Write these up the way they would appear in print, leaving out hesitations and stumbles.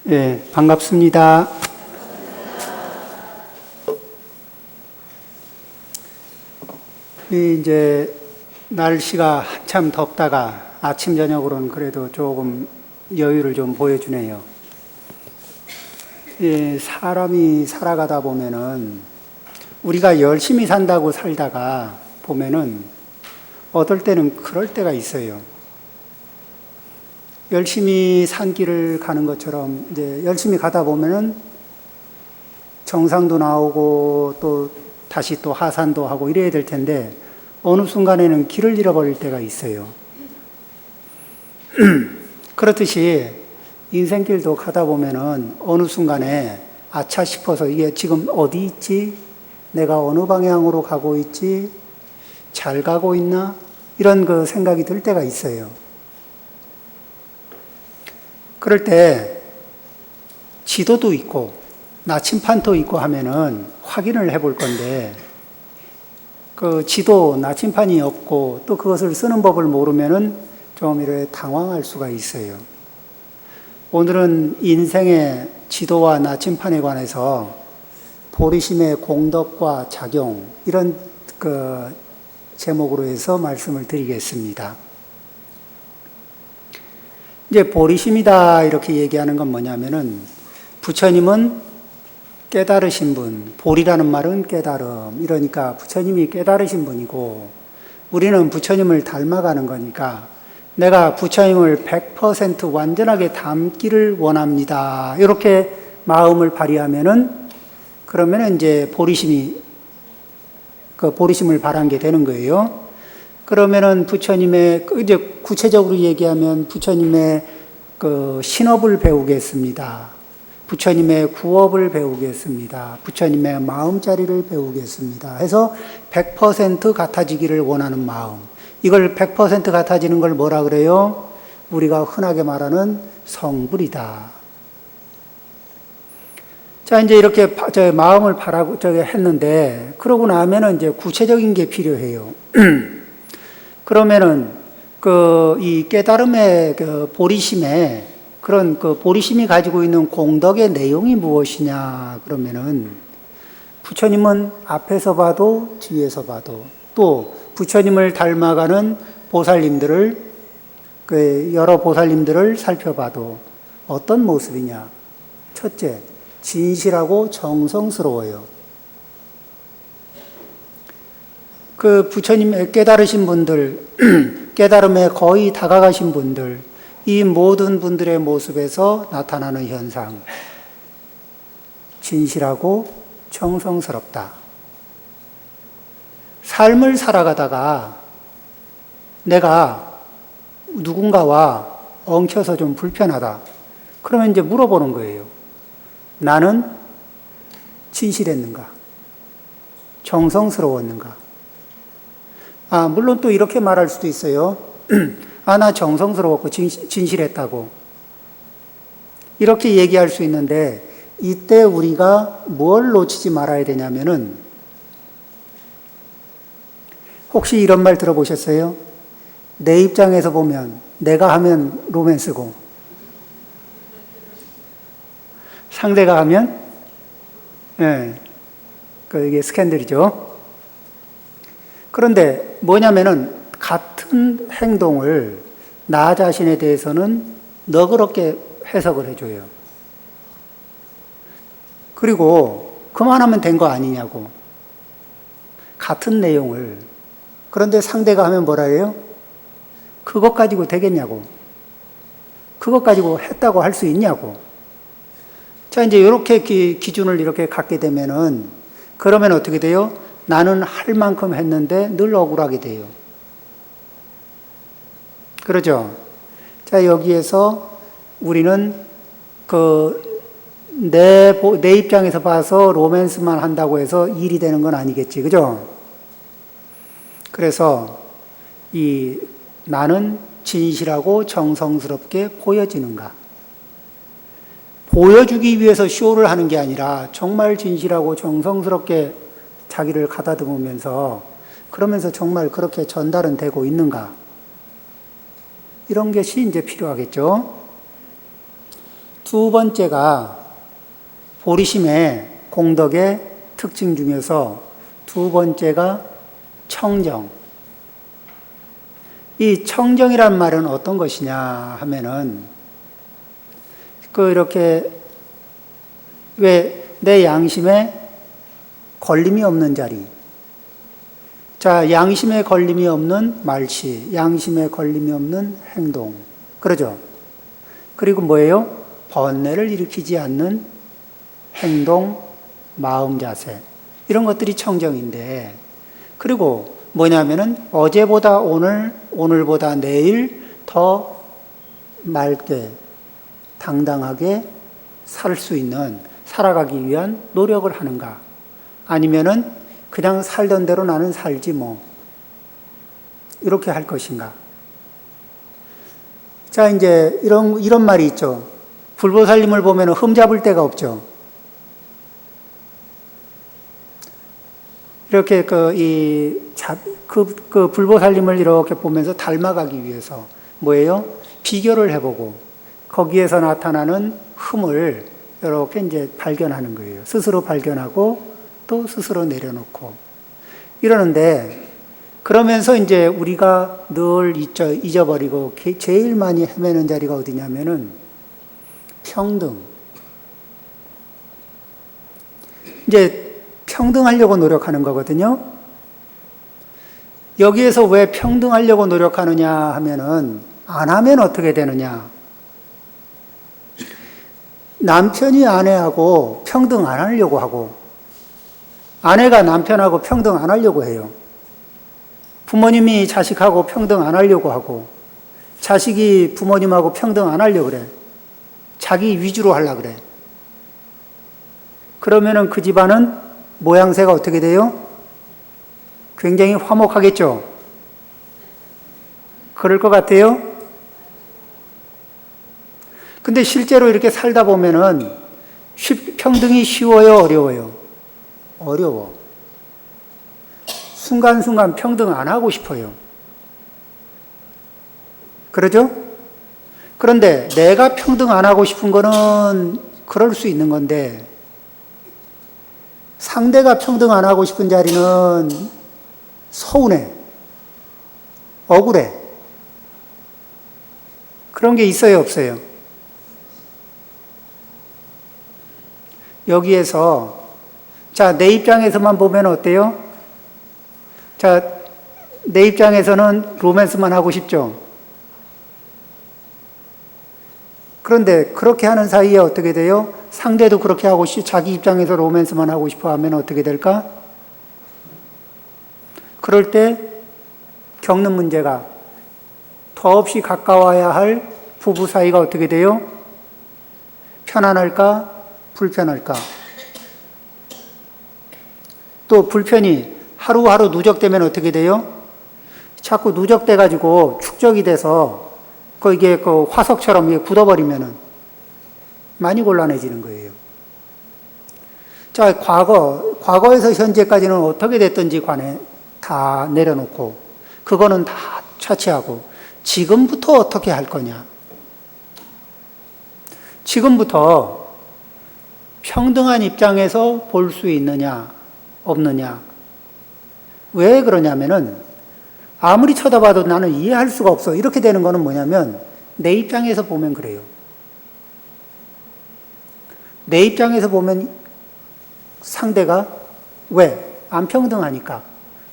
예, 반갑습니다. 이제 날씨가 한참 덥다가 아침 저녁으로는 그래도 조금 여유를 좀 보여주네요. 예, 사람이 살아가다 보면은 우리가 열심히 산다고 살다가 보면은 어떨 때는 그럴 때가 있어요. 열심히 산 길을 가는 것처럼 이제 열심히 가다 보면은 정상도 나오고 또 다시 또 하산도 하고 이래야 될 텐데 어느 순간에는 길을 잃어버릴 때가 있어요. 그렇듯이 인생길도 가다 보면은 어느 순간에 아차 싶어서 이게 지금 어디 있지? 내가 어느 방향으로 가고 있지? 잘 가고 있나? 이런 그 생각이 들 때가 있어요. 그럴 때 지도도 있고 나침판도 있고 하면은 확인을 해볼 건데 그 지도 나침판이 없고 또 그것을 쓰는 법을 모르면은 좀 이렇게 당황할 수가 있어요. 오늘은 인생의 지도와 나침판에 관해서 보리심의 공덕과 작용 이런 그 제목으로 해서 말씀을 드리겠습니다. 이제 보리심이다 이렇게 얘기하는 건 뭐냐면은 부처님은 깨달으신 분, 보리라는 말은 깨달음, 이러니까 부처님이 깨달으신 분이고 우리는 부처님을 닮아가는 거니까 내가 부처님을 100% 완전하게 닮기를 원합니다. 이렇게 마음을 발휘하면은 그러면은 이제 보리심을 바란 게 되는 거예요. 그러면은 부처님의, 이제 구체적으로 얘기하면 부처님의 그 신업을 배우겠습니다. 부처님의 구업을 배우겠습니다. 부처님의 마음자리를 배우겠습니다. 해서 100% 같아지기를 원하는 마음. 이걸 100% 같아지는 걸 뭐라 그래요? 우리가 흔하게 말하는 성불이다. 자, 이제 이렇게 마음을 바라고 했는데, 그러고 나면은 이제 구체적인 게 필요해요. 그러면은 이 깨달음의 보리심에 그런 보리심이 가지고 있는 공덕의 내용이 무엇이냐 그러면은 부처님은 앞에서 봐도 뒤에서 봐도 또 부처님을 닮아가는 보살님들을 여러 보살님들을 살펴봐도 어떤 모습이냐? 첫째, 진실하고 정성스러워요. 그 부처님의 깨달으신 분들, 깨달음에 거의 다가가신 분들, 이 모든 분들의 모습에서 나타나는 현상. 진실하고 정성스럽다. 삶을 살아가다가 내가 누군가와 엉켜서 좀 불편하다. 그러면 이제 물어보는 거예요. 나는 진실했는가? 정성스러웠는가? 물론 또 이렇게 말할 수도 있어요. 나 정성스러웠고 진실했다고. 이렇게 얘기할 수 있는데, 이때 우리가 뭘 놓치지 말아야 되냐면은, 혹시 이런 말 들어보셨어요? 내 입장에서 보면, 내가 하면 로맨스고, 상대가 하면, 이게 스캔들이죠. 그런데 뭐냐면은 같은 행동을 나 자신에 대해서는 너그럽게 해석을 해줘요. 그리고 그만하면 된 거 아니냐고. 같은 내용을. 그런데 상대가 하면 뭐라 해요? 그것 가지고 되겠냐고. 그것 가지고 했다고 할 수 있냐고. 자, 이제 이렇게 기준을 이렇게 갖게 되면은 그러면 어떻게 돼요? 나는 할 만큼 했는데 늘 억울하게 돼요. 그러죠? 자, 여기에서 우리는 내 입장에서 봐서 로맨스만 한다고 해서 일이 되는 건 아니겠지. 그죠? 그래서 나는 진실하고 정성스럽게 보여지는가? 보여주기 위해서 쇼를 하는 게 아니라 정말 진실하고 정성스럽게 자기를 가다듬으면서 그러면서 정말 그렇게 전달은 되고 있는가? 이런 것이 이제 필요하겠죠. 두 번째가 보리심의 공덕의 특징 중에서 두 번째가 청정. 이 청정이란 말은 어떤 것이냐 하면은 이렇게 왜 내 양심에 걸림이 없는 자리. 자, 양심에 걸림이 없는 말씨, 양심에 걸림이 없는 행동. 그러죠? 그리고 뭐예요? 번뇌를 일으키지 않는 행동, 마음 자세. 이런 것들이 청정인데, 그리고 뭐냐면은 어제보다 오늘, 오늘보다 내일 더 맑게, 당당하게 살 수 있는, 살아가기 위한 노력을 하는가? 아니면은 그냥 살던 대로 나는 살지 뭐. 이렇게 할 것인가? 자, 이제 이런 말이 있죠. 불보살님을 보면 흠잡을 데가 없죠. 이렇게 불보살님을 이렇게 보면서 닮아가기 위해서 뭐예요? 비교를 해보고 거기에서 나타나는 흠을 이렇게 이제 발견하는 거예요. 스스로 발견하고 또 스스로 내려놓고 이러는데 그러면서 이제 우리가 늘 잊어버리고 제일 많이 헤매는 자리가 어디냐면은 평등. 이제 평등하려고 노력하는 거거든요. 여기에서 왜 평등하려고 노력하느냐 하면은 안 하면 어떻게 되느냐. 남편이 아내하고 평등 안 하려고 하고 아내가 남편하고 평등 안 하려고 해요. 부모님이 자식하고 평등 안 하려고 하고 자식이 부모님하고 평등 안 하려고 그래. 자기 위주로 하려고 그래. 그러면은 그 집안은 모양새가 어떻게 돼요? 굉장히 화목하겠죠? 그럴 것 같아요? 근데 실제로 이렇게 살다 보면은 평등이 쉬워요, 어려워요? 어려워. 순간순간 평등 안 하고 싶어요. 그러죠? 그런데 내가 평등 안 하고 싶은 거는 그럴 수 있는 건데 상대가 평등 안 하고 싶은 자리는 서운해. 억울해. 그런 게 있어요, 없어요? 여기에서 자, 내 입장에서만 보면 어때요? 자, 내 입장에서는 로맨스만 하고 싶죠? 그런데 그렇게 하는 사이에 어떻게 돼요? 상대도 그렇게 하고 자기 입장에서 로맨스만 하고 싶어 하면 어떻게 될까? 그럴 때 겪는 문제가 더없이 가까워야 할 부부 사이가 어떻게 돼요? 편안할까? 불편할까? 또 불편이 하루하루 누적되면 어떻게 돼요? 자꾸 누적돼가지고 축적이 돼서 이게 화석처럼 이게 굳어버리면은 많이 곤란해지는 거예요. 자, 과거에서 현재까지는 어떻게 됐든지 간에 다 내려놓고 그거는 다 차치하고 지금부터 어떻게 할 거냐? 지금부터 평등한 입장에서 볼 수 있느냐, 없느냐. 왜 그러냐면은 아무리 쳐다봐도 나는 이해할 수가 없어. 이렇게 되는 거는 뭐냐면 내 입장에서 보면 그래요. 내 입장에서 보면 상대가 왜? 안 평등하니까.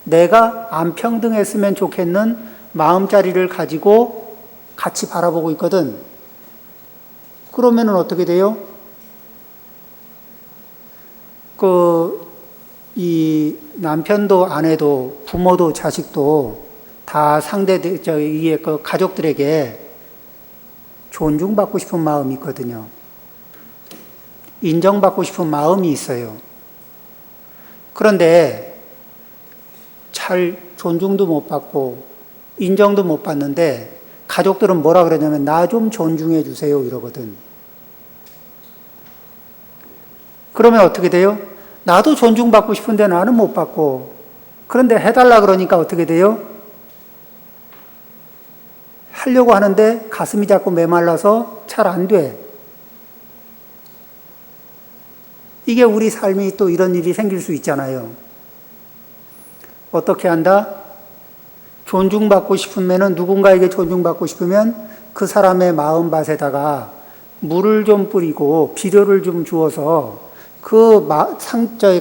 내가 안 평등했으면 좋겠는 마음자리를 가지고 같이 바라보고 있거든. 그러면은 어떻게 돼요? 이 남편도 아내도 부모도 자식도 다 이게 가족들에게 존중받고 싶은 마음이 있거든요. 인정받고 싶은 마음이 있어요. 그런데 잘 존중도 못 받고 인정도 못 받는데 가족들은 뭐라 그러냐면 나 좀 존중해 주세요 이러거든. 그러면 어떻게 돼요? 나도 존중받고 싶은데 나는 못 받고 그런데 해달라 그러니까 어떻게 돼요? 하려고 하는데 가슴이 자꾸 메말라서 잘 안 돼. 이게 우리 삶이 또 이런 일이 생길 수 있잖아요. 어떻게 한다? 존중받고 싶으면은, 누군가에게 존중받고 싶으면 그 사람의 마음밭에다가 물을 좀 뿌리고 비료를 좀 주어서 그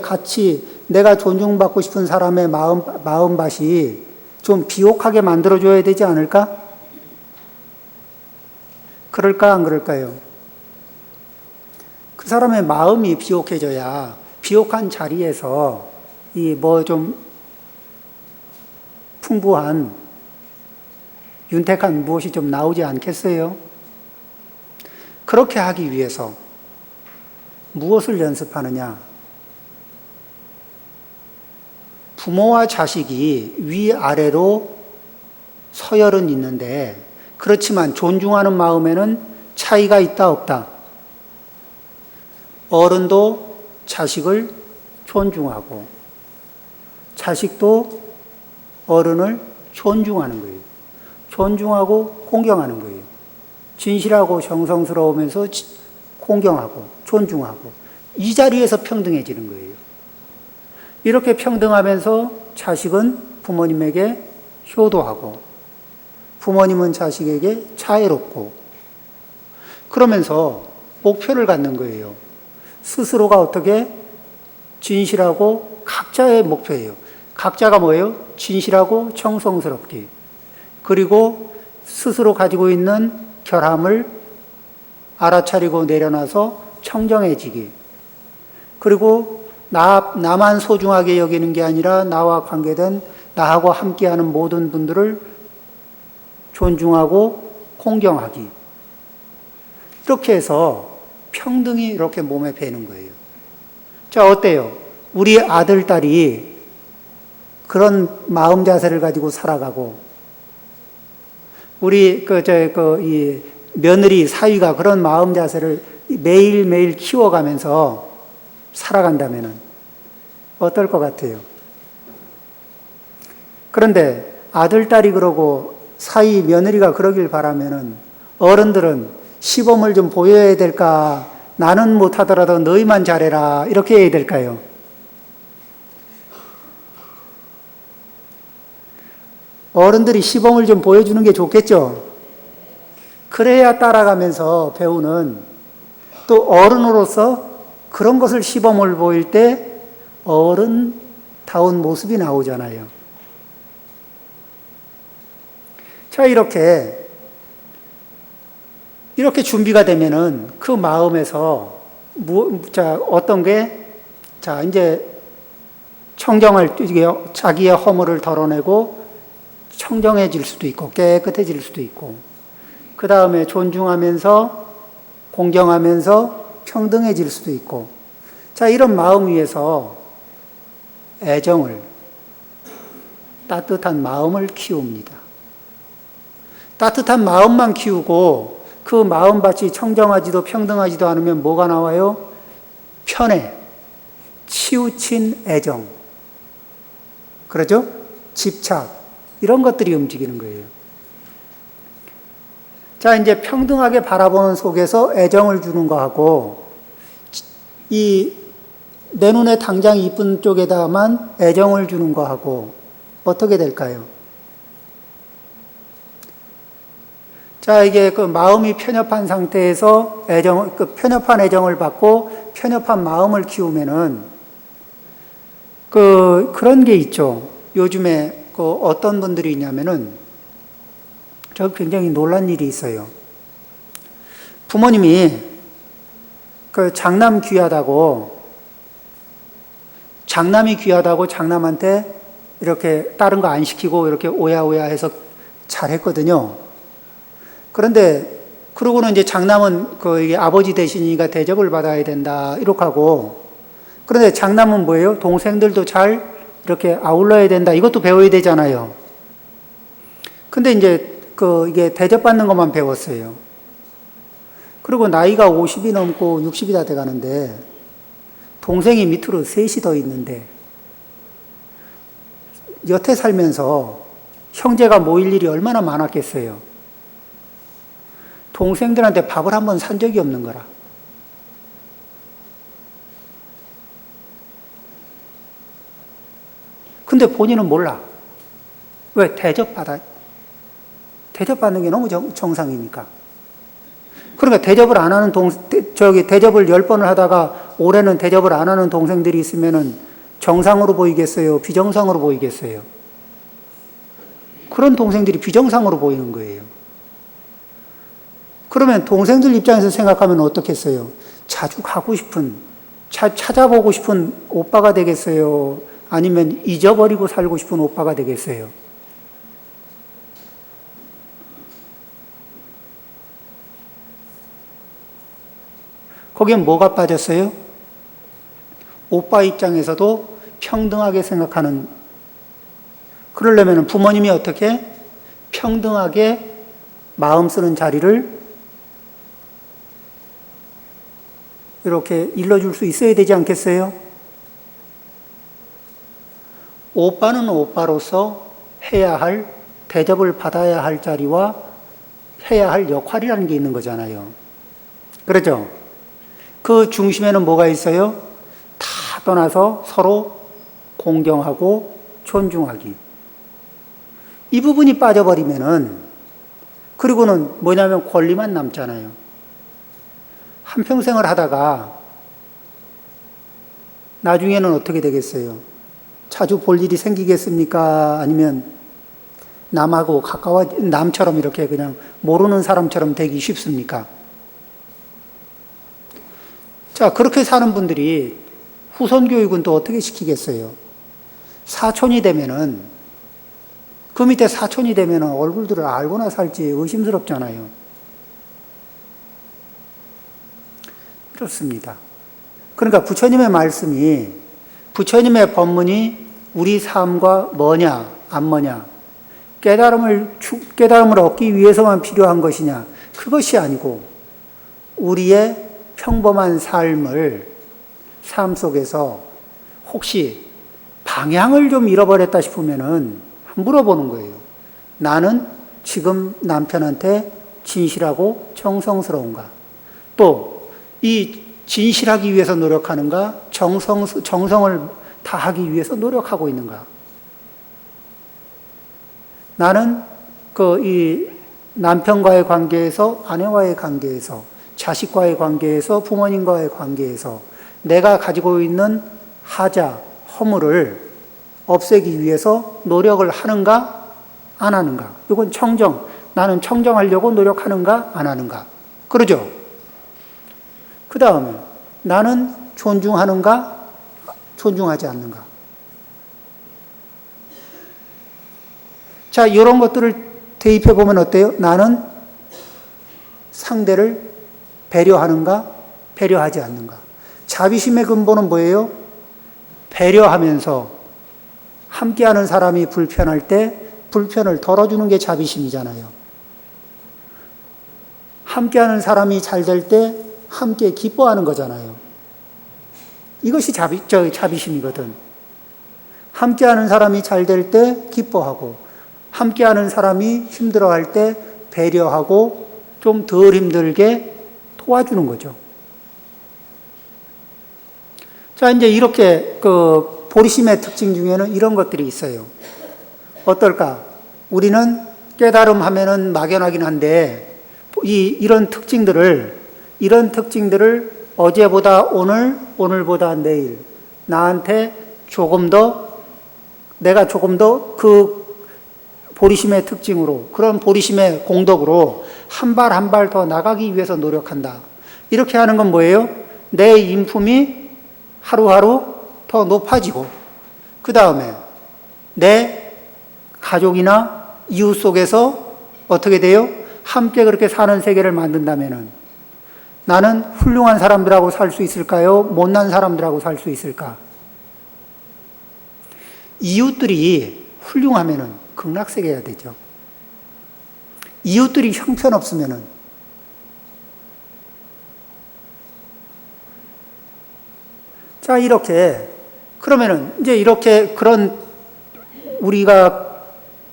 같이 내가 존중받고 싶은 사람의 마음밭이 좀 비옥하게 만들어줘야 되지 않을까? 그럴까, 안 그럴까요? 그 사람의 마음이 비옥해져야 비옥한 자리에서 이 뭐 좀 풍부한 윤택한 무엇이 좀 나오지 않겠어요? 그렇게 하기 위해서 무엇을 연습하느냐? 부모와 자식이 위아래로 서열은 있는데, 그렇지만 존중하는 마음에는 차이가 있다, 없다? 어른도 자식을 존중하고, 자식도 어른을 존중하는 거예요. 존중하고 공경하는 거예요. 진실하고 정성스러우면서 공경하고 존중하고, 이 자리에서 평등해지는 거예요. 이렇게 평등하면서 자식은 부모님에게 효도하고, 부모님은 자식에게 자애롭고, 그러면서 목표를 갖는 거예요. 스스로가 어떻게 진실하고, 각자의 목표예요. 각자가 뭐예요? 진실하고 정성스럽기. 그리고 스스로 가지고 있는 결함을 알아차리고 내려놔서 청정해지기. 그리고 나만 소중하게 여기는 게 아니라 나와 관계된, 나하고 함께하는 모든 분들을 존중하고 공경하기. 이렇게 해서 평등이 이렇게 몸에 배는 거예요. 자, 어때요? 우리 아들, 딸이 그런 마음 자세를 가지고 살아가고, 우리 이 며느리 사위가 그런 마음 자세를 매일매일 키워가면서 살아간다면은 어떨 것 같아요? 그런데 아들, 딸이 그러고 사위, 며느리가 그러길 바라면은 어른들은 시범을 좀 보여야 될까? 나는 못하더라도 너희만 잘해라. 이렇게 해야 될까요? 어른들이 시범을 좀 보여주는 게 좋겠죠? 그래야 따라가면서 배우는, 또 어른으로서 그런 것을 시범을 보일 때 어른다운 모습이 나오잖아요. 자, 이렇게 준비가 되면은 그 마음에서 어떤 게, 자, 이제 자기의 허물을 덜어내고 청정해질 수도 있고 깨끗해질 수도 있고, 그 다음에 존중하면서 공경하면서 평등해질 수도 있고, 자, 이런 마음 위에서 애정을, 따뜻한 마음을 키웁니다. 따뜻한 마음만 키우고 그 마음밭이 청정하지도 평등하지도 않으면 뭐가 나와요? 편애, 치우친 애정, 그러죠? 집착, 이런 것들이 움직이는 거예요. 자, 이제 평등하게 바라보는 속에서 애정을 주는 거하고, 내 눈에 당장 이쁜 쪽에다만 애정을 주는 거하고 어떻게 될까요? 자, 이게 그 마음이 편협한 상태에서 편협한 애정을 받고 편협한 마음을 키우면은 그런 게 있죠. 요즘에 어떤 분들이 있냐면은, 저 굉장히 놀란 일이 있어요. 부모님이 장남이 귀하다고 장남한테 이렇게 다른 거 안 시키고 이렇게 오야오야 해서 잘했거든요. 그런데 그러고는 이제 장남은 이게 아버지 대신이니까 대접을 받아야 된다 이렇게 하고, 그런데 장남은 뭐예요? 동생들도 잘 이렇게 아울러야 된다, 이것도 배워야 되잖아요. 근데 이제 이게 대접받는 것만 배웠어요. 그리고 나이가 50이 넘고 60이 다 돼가는데 동생이 밑으로 셋이 더 있는데, 여태 살면서 형제가 모일 일이 얼마나 많았겠어요. 동생들한테 밥을 한번 산 적이 없는 거라. 근데 본인은 몰라. 왜? 대접받는 게 너무 정상이니까. 그러니까 대접을 안 하는 대접을 10번을 하다가 올해는 대접을 안 하는 동생들이 있으면은 정상으로 보이겠어요? 비정상으로 보이겠어요? 그런 동생들이 비정상으로 보이는 거예요. 그러면 동생들 입장에서 생각하면 어떻겠어요? 자주 가고 싶은, 찾아보고 싶은 오빠가 되겠어요? 아니면 잊어버리고 살고 싶은 오빠가 되겠어요? 거기엔 뭐가 빠졌어요? 오빠 입장에서도 평등하게 생각하는, 그러려면 부모님이 어떻게 평등하게 마음 쓰는 자리를 이렇게 일러줄 수 있어야 되지 않겠어요? 오빠는 오빠로서 해야 할, 대접을 받아야 할 자리와 해야 할 역할이라는 게 있는 거잖아요. 그렇죠? 그 중심에는 뭐가 있어요? 다 떠나서 서로 공경하고 존중하기. 이 부분이 빠져버리면은, 그리고는 뭐냐면 권리만 남잖아요. 한평생을 하다가 나중에는 어떻게 되겠어요? 자주 볼 일이 생기겠습니까? 아니면 남하고 남처럼 이렇게 그냥 모르는 사람처럼 되기 쉽습니까? 자, 그렇게 사는 분들이 후손 교육은 또 어떻게 시키겠어요? 사촌이 되면은, 그 밑에 사촌이 되면은 얼굴들을 알고나 살지 의심스럽잖아요. 그렇습니다. 그러니까 부처님의 말씀이, 부처님의 법문이 우리 삶과 뭐냐, 안 뭐냐, 깨달음을 얻기 위해서만 필요한 것이냐, 그것이 아니고, 우리의 평범한 삶 속에서 혹시 방향을 좀 잃어버렸다 싶으면은 물어보는 거예요. 나는 지금 남편한테 진실하고 정성스러운가? 또 이 진실하기 위해서 노력하는가? 정성을 다하기 위해서 노력하고 있는가? 나는 이 남편과의 관계에서, 아내와의 관계에서, 자식과의 관계에서, 부모님과의 관계에서 내가 가지고 있는 하자, 허물을 없애기 위해서 노력을 하는가, 안 하는가? 이건 나는 청정하려고 노력하는가, 안 하는가? 그러죠? 그 다음에 나는 존중하는가, 존중하지 않는가? 자, 이런 것들을 대입해 보면 어때요? 나는 상대를 배려하는가, 배려하지 않는가? 자비심의 근본은 뭐예요? 배려하면서 함께하는 사람이 불편할 때 불편을 덜어주는 게 자비심이잖아요. 함께하는 사람이 잘 될 때 함께 기뻐하는 거잖아요. 이것이 자비심이거든. 함께하는 사람이 잘 될 때 기뻐하고, 함께하는 사람이 힘들어할 때 배려하고 좀 덜 힘들게 도와주는 거죠. 자, 이제 이렇게 보리심의 특징 중에는 이런 것들이 있어요. 어떨까? 우리는 깨달음 하면은 막연하긴 한데, 이런 특징들을 어제보다 오늘, 오늘보다 내일, 내가 조금 더 그 보리심의 특징으로, 그런 보리심의 공덕으로 한 발 한 발 더 나가기 위해서 노력한다. 이렇게 하는 건 뭐예요? 내 인품이 하루하루 더 높아지고, 그 다음에 내 가족이나 이웃 속에서 어떻게 돼요? 함께 그렇게 사는 세계를 만든다면은 나는 훌륭한 사람들하고 살 수 있을까요? 못난 사람들하고 살 수 있을까? 이웃들이 훌륭하면은 극락세계가 되죠. 이웃들이 형편없으면은, 자, 그러면은 이제 이렇게 그런 우리가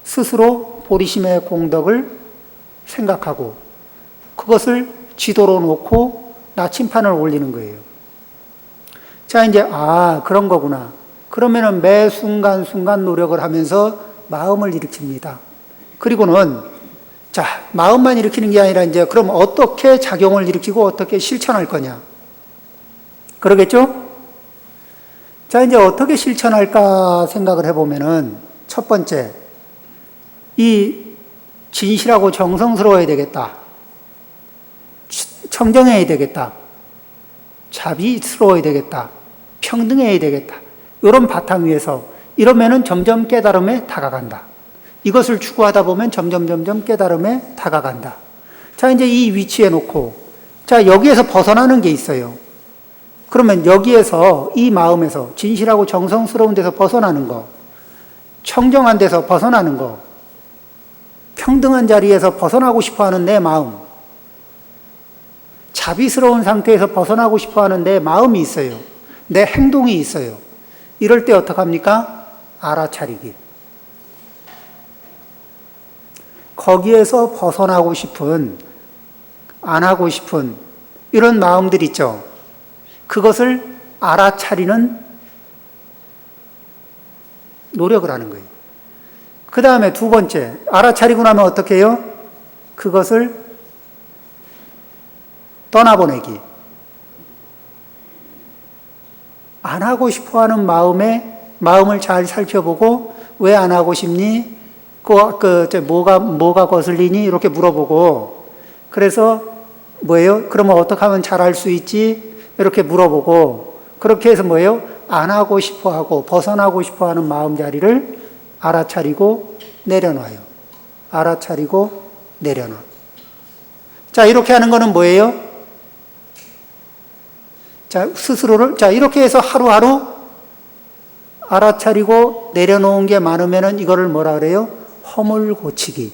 스스로 보리심의 공덕을 생각하고 그것을 지도로 놓고 나침판을 올리는 거예요. 자, 이제 그런 거구나. 그러면은 매 순간순간 노력을 하면서 마음을 일으킵니다. 그리고는, 자, 마음만 일으키는 게 아니라 이제 그럼 어떻게 작용을 일으키고 어떻게 실천할 거냐. 그러겠죠? 자, 이제 어떻게 실천할까 생각을 해보면은 첫 번째, 이 진실하고 정성스러워야 되겠다. 청정해야 되겠다. 자비스러워야 되겠다. 평등해야 되겠다. 이런 바탕 위에서 이러면은 점점 깨달음에 다가간다. 이것을 추구하다 보면 점점 깨달음에 다가간다. 자, 이제 이 위치에 놓고, 자, 여기에서 벗어나는 게 있어요. 그러면 여기에서, 이 마음에서, 진실하고 정성스러운 데서 벗어나는 거, 청정한 데서 벗어나는 거, 평등한 자리에서 벗어나고 싶어 하는 내 마음, 자비스러운 상태에서 벗어나고 싶어 하는 내 마음이 있어요. 내 행동이 있어요. 이럴 때 어떡합니까? 알아차리기. 거기에서 벗어나고 싶은, 안 하고 싶은 이런 마음들 있죠. 그것을 알아차리는 노력을 하는 거예요. 그 다음에 두 번째, 알아차리고 나면 어떻게 해요? 그것을 떠나보내기. 안 하고 싶어 하는 마음을 잘 살펴보고, 왜 안 하고 싶니? 뭐가 거슬리니? 이렇게 물어보고, 그래서 뭐예요? 그러면 어떻게 하면 잘할 수 있지? 이렇게 물어보고, 그렇게 해서 뭐예요? 안 하고 싶어 하고, 벗어나고 싶어 하는 마음자리를 알아차리고 내려놔요. 알아차리고 내려놔. 자, 이렇게 하는 거는 뭐예요? 자, 스스로를, 자, 이렇게 해서 하루하루 알아차리고 내려놓은 게 많으면은 이거를 뭐라 그래요? 허물 고치기.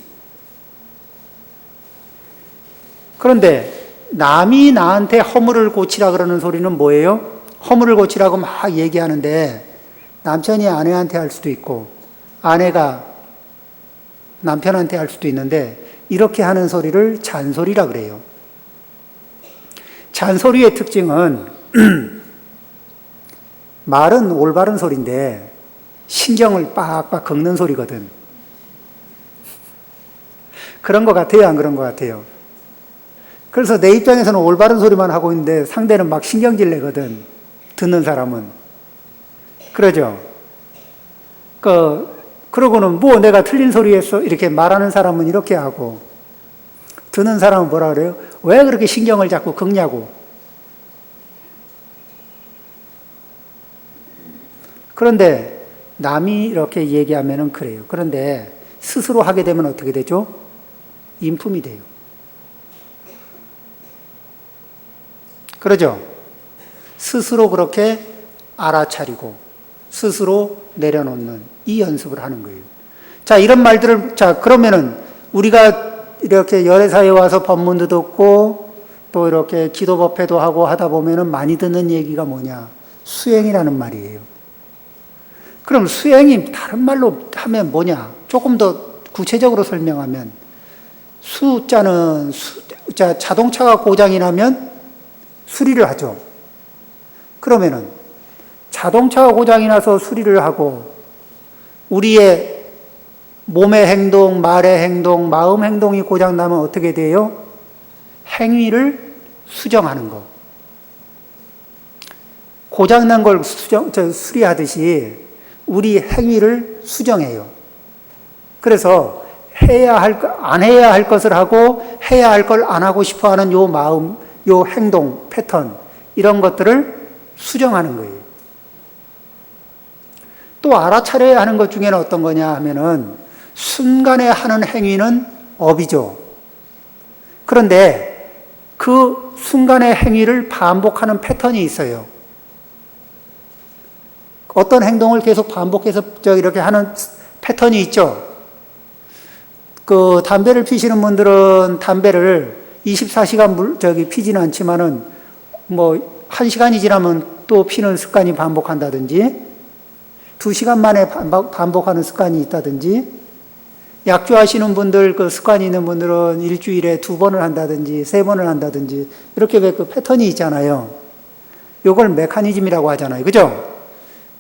그런데 남이 나한테 허물을 고치라 그러는 소리는 뭐예요? 허물을 고치라고 막 얘기하는데 남편이 아내한테 할 수도 있고 아내가 남편한테 할 수도 있는데 이렇게 하는 소리를 잔소리라 그래요. 잔소리의 특징은 말은 올바른 소리인데 신경을 빡빡 긁는 소리거든. 그런 것 같아요? 안 그런 것 같아요? 그래서 내 입장에서는 올바른 소리만 하고 있는데 상대는 막 신경질 내거든. 듣는 사람은. 그러죠? 그러고는 뭐 내가 틀린 소리 했어? 이렇게 말하는 사람은 이렇게 하고 듣는 사람은 뭐라 그래요? 왜 그렇게 신경을 자꾸 긁냐고. 그런데 남이 이렇게 얘기하면은 그래요. 그런데 스스로 하게 되면 어떻게 되죠? 인품이 돼요. 그러죠? 스스로 그렇게 알아차리고 스스로 내려놓는 이 연습을 하는 거예요. 자, 이런 말들을, 자, 그러면은 우리가 이렇게 열애사에 와서 법문도 듣고 또 이렇게 기도법회도 하고 하다 보면은 많이 듣는 얘기가 뭐냐? 수행이라는 말이에요. 그럼 수행이 다른 말로 하면 뭐냐? 조금 더 구체적으로 설명하면 자동차가 고장이 나면 수리를 하죠. 그러면은 자동차가 고장이 나서 수리를 하고 우리의 몸의 행동, 말의 행동, 마음 행동이 고장 나면 어떻게 돼요? 행위를 수정하는 거. 고장 난 걸 수리하듯이 우리 행위를 수정해요. 그래서 안 해야 할 것을 하고 해야 할 걸 안 하고 싶어 하는 요 마음, 요 행동, 패턴, 이런 것들을 수정하는 거예요. 또 알아차려야 하는 것 중에는 어떤 거냐 하면은 순간에 하는 행위는 업이죠. 그런데 그 순간의 행위를 반복하는 패턴이 있어요. 어떤 행동을 계속 반복해서 이렇게 하는 패턴이 있죠. 담배를 피시는 분들은 담배를 24시간 피지는 않지만은 1시간이 지나면 또 피는 습관이 반복한다든지 2시간 만에 반복하는 습관이 있다든지 약주하시는 분들, 그 습관이 있는 분들은 일주일에 2번을 한다든지 3번을 한다든지 이렇게 그 패턴이 있잖아요. 이걸 메커니즘이라고 하잖아요. 그죠?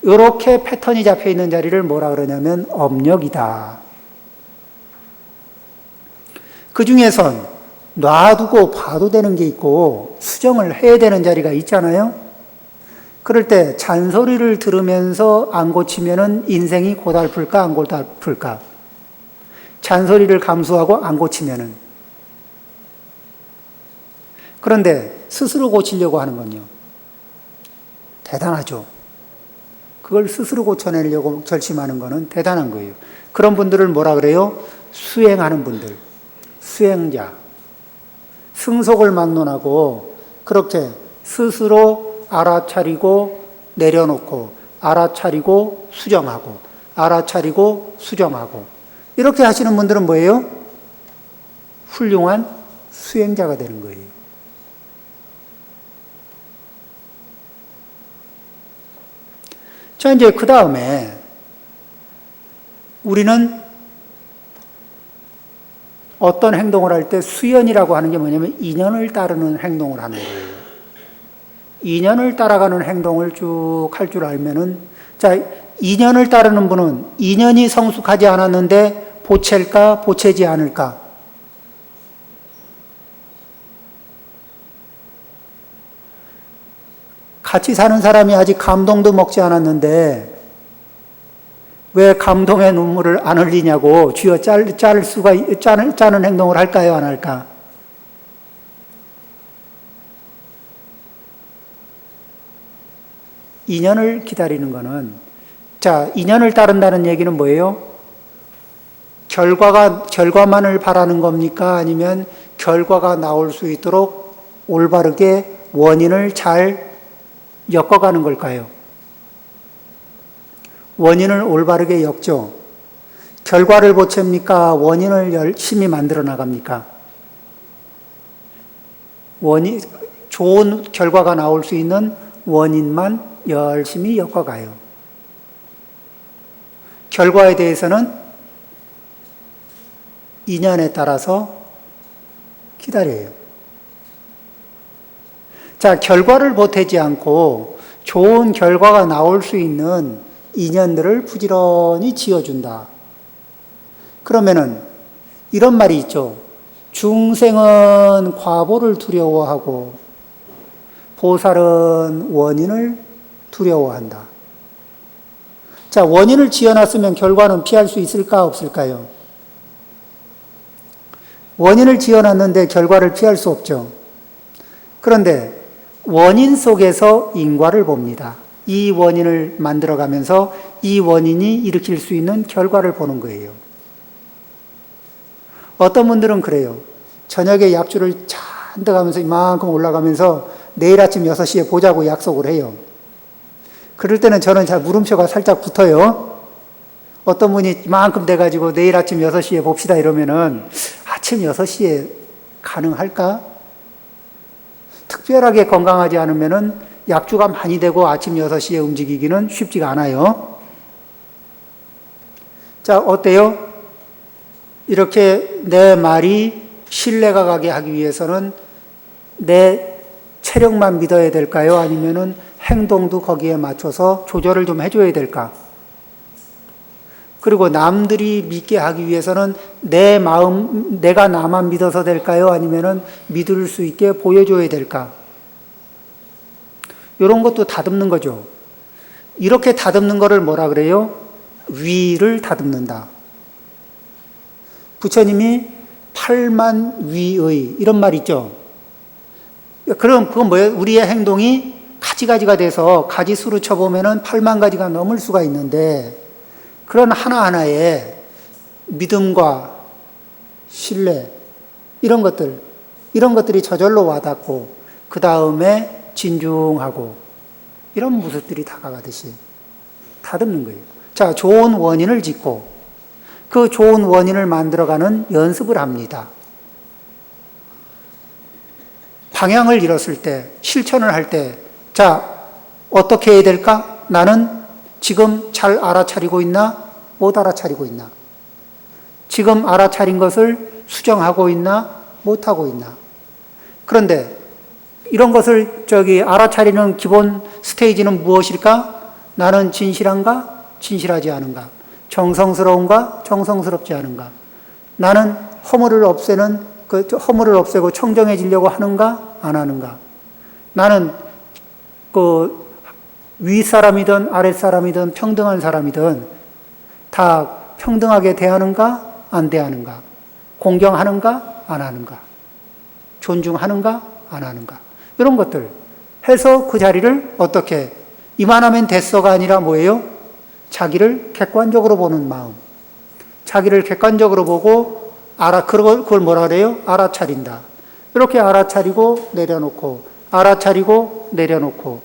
이렇게 패턴이 잡혀 있는 자리를 뭐라 그러냐면 업력이다. 그 중에선 놔두고 봐도 되는 게 있고 수정을 해야 되는 자리가 있잖아요. 그럴 때 잔소리를 들으면서 안 고치면은 인생이 고달플까 안 고달플까? 잔소리를 감수하고 안 고치면은. 그런데 스스로 고치려고 하는 건요. 대단하죠. 그걸 스스로 고쳐내려고 결심하는 거는 대단한 거예요. 그런 분들을 뭐라 그래요? 수행하는 분들. 수행자. 승속을 막론하고 그렇게 스스로 알아차리고 내려놓고 알아차리고 수정하고 알아차리고 수정하고 이렇게 하시는 분들은 뭐예요? 훌륭한 수행자가 되는 거예요. 자, 이제 그 다음에 우리는 어떤 행동을 할 때 수연이라고 하는 게 뭐냐면 인연을 따르는 행동을 하는 거예요. 인연을 따라가는 행동을 쭉 할 줄 알면은, 자, 인연을 따르는 분은 인연이 성숙하지 않았는데 보챌까, 보채지 않을까? 같이 사는 사람이 아직 감동도 먹지 않았는데 왜 감동의 눈물을 안 흘리냐고 쥐어 짜는 행동을 할까요, 안 할까? 인연을 기다리는 거는, 자, 인연을 따른다는 얘기는 뭐예요? 결과만을 바라는 겁니까? 아니면 결과가 나올 수 있도록 올바르게 원인을 잘 엮어가는 걸까요? 원인을 올바르게 엮죠. 결과를 보챕니까? 원인을 열심히 만들어 나갑니까? 좋은 결과가 나올 수 있는 원인만 열심히 엮어가요. 결과에 대해서는 인연에 따라서 기다려요. 자, 결과를 보태지 않고 좋은 결과가 나올 수 있는 인연들을 부지런히 지어준다. 그러면은 이런 말이 있죠. 중생은 과보를 두려워하고 보살은 원인을 두려워한다. 자, 원인을 지어놨으면 결과는 피할 수 있을까 없을까요? 원인을 지어놨는데 결과를 피할 수 없죠. 그런데 원인 속에서 인과를 봅니다. 이 원인을 만들어가면서 이 원인이 일으킬 수 있는 결과를 보는 거예요. 어떤 분들은 그래요. 저녁에 약주를 잔뜩 하면서 이만큼 올라가면서 내일 아침 6시에 보자고 약속을 해요. 그럴 때는 저는 잘 물음표가 살짝 붙어요. 어떤 분이 이만큼 돼가지고 내일 아침 6시에 봅시다 이러면은 아침 6시에 가능할까? 특별하게 건강하지 않으면은 약주가 많이 되고 아침 6시에 움직이기는 쉽지가 않아요. 자, 어때요? 이렇게 내 말이 신뢰가 가게 하기 위해서는 내 체력만 믿어야 될까요? 아니면은 행동도 거기에 맞춰서 조절을 좀 해줘야 될까? 그리고 남들이 믿게 하기 위해서는 내가 나만 믿어서 될까요? 아니면은 믿을 수 있게 보여줘야 될까? 이런 것도 다듬는 거죠. 이렇게 다듬는 거를 뭐라 그래요? 위를 다듬는다. 부처님이 8만 위의 이런 말 있죠. 그럼 그건 뭐예요? 우리의 행동이 가지가지가 돼서 가지수로 쳐보면은 8만 가지가 넘을 수가 있는데 그런 하나하나의 믿음과 신뢰 이런 것들이 저절로 와닿고 그 다음에 진중하고 이런 모습들이 다가가듯이 다듬는 거예요. 자, 좋은 원인을 짓고 그 좋은 원인을 만들어가는 연습을 합니다. 방향을 잃었을 때, 실천을 할 때, 자, 어떻게 해야 될까? 나는 지금 잘 알아차리고 있나? 못 알아차리고 있나? 지금 알아차린 것을 수정하고 있나? 못하고 있나? 그런데 이런 것을 알아차리는 기본 스테이지는 무엇일까? 나는 진실한가? 진실하지 않은가? 정성스러운가? 정성스럽지 않은가? 나는 허물을 없애고 청정해지려고 하는가? 안 하는가? 나는 윗사람이든 아랫사람이든 평등한 사람이든 다 평등하게 대하는가? 안 대하는가? 공경하는가? 안 하는가? 존중하는가? 안 하는가? 이런 것들 해서 그 자리를 어떻게 이만하면 됐어가 아니라 뭐예요? 자기를 객관적으로 보는 마음. 자기를 객관적으로 보고 그걸 뭐라 그래요? 알아차린다. 이렇게 알아차리고 내려놓고 알아차리고 내려놓고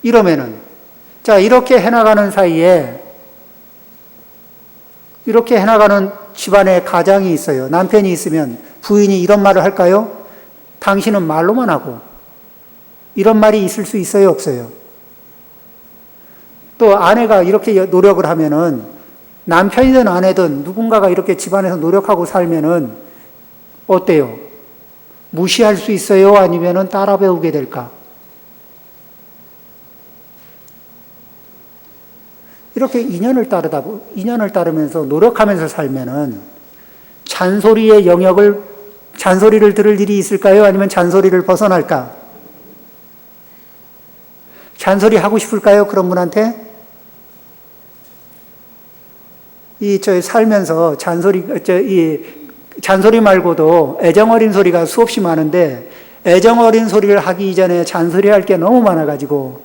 이러면은 자 이렇게 해나가는 사이에 이렇게 해나가는 집안에 가장이 있어요. 남편이 있으면 부인이 이런 말을 할까요? 당신은 말로만 하고 이런 말이 있을 수 있어요? 없어요? 또 아내가 이렇게 노력을 하면은 남편이든 아내든 누군가가 이렇게 집안에서 노력하고 살면은 어때요? 무시할 수 있어요? 아니면은 따라 배우게 될까? 이렇게 인연을 따르면서 노력하면서 살면은 잔소리의 잔소리를 들을 일이 있을까요? 아니면 잔소리를 벗어날까? 잔소리 하고 싶을까요? 그런 분한테? 살면서 잔소리 말고도 애정 어린 소리가 수없이 많은데 애정 어린 소리를 하기 이전에 잔소리 할 게 너무 많아가지고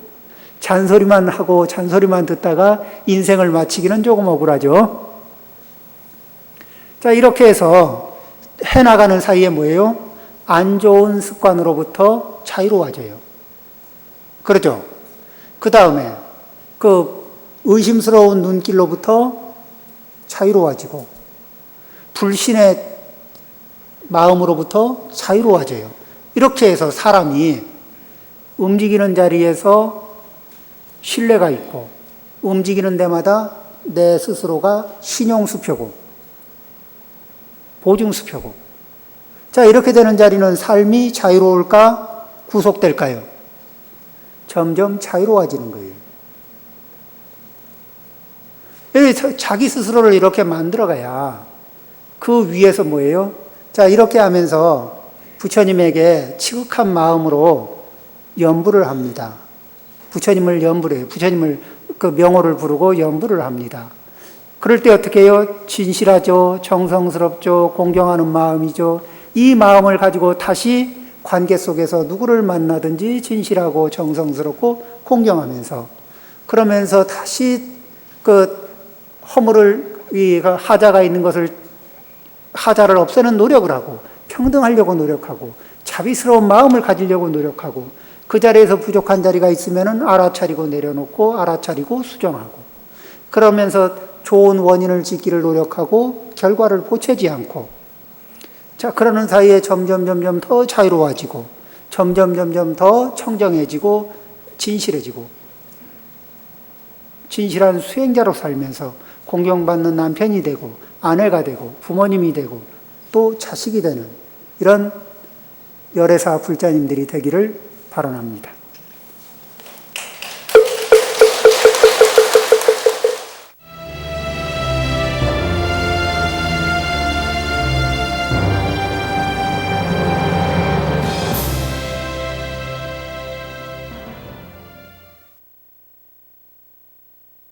잔소리만 하고 잔소리만 듣다가 인생을 마치기는 조금 억울하죠. 자, 이렇게 해서 해나가는 사이에 뭐예요? 안 좋은 습관으로부터 자유로워져요. 그렇죠? 그 다음에 의심스러운 눈길로부터 자유로워지고 불신의 마음으로부터 자유로워져요. 이렇게 해서 사람이 움직이는 자리에서 신뢰가 있고 움직이는 데마다 내 스스로가 신용수표고 보증수표고 자 이렇게 되는 자리는 삶이 자유로울까 구속될까요? 점점 자유로워지는 거예요. 자기 스스로를 이렇게 만들어가야 그 위에서 뭐예요? 자 이렇게 하면서 부처님에게 치극한 마음으로 연부를 합니다. 부처님을 연부를 해요. 부처님을 명호를 부르고 연부를 합니다. 그럴 때 어떻게 해요? 진실하죠. 정성스럽죠. 공경하는 마음이죠. 이 마음을 가지고 다시 관계 속에서 누구를 만나든지 진실하고 정성스럽고 공경하면서 그러면서 다시 하자가 있는 것을 하자를 없애는 노력을 하고 평등하려고 노력하고 자비스러운 마음을 가지려고 노력하고 그 자리에서 부족한 자리가 있으면 알아차리고 내려놓고 알아차리고 수정하고 그러면서 좋은 원인을 짓기를 노력하고 결과를 보채지 않고 자 그러는 사이에 점점 더 자유로워지고 점점 더 청정해지고 진실해지고 진실한 수행자로 살면서 공경받는 남편이 되고 아내가 되고 부모님이 되고 또 자식이 되는 이런 열애사 불자님들이 되기를 바라옵니다.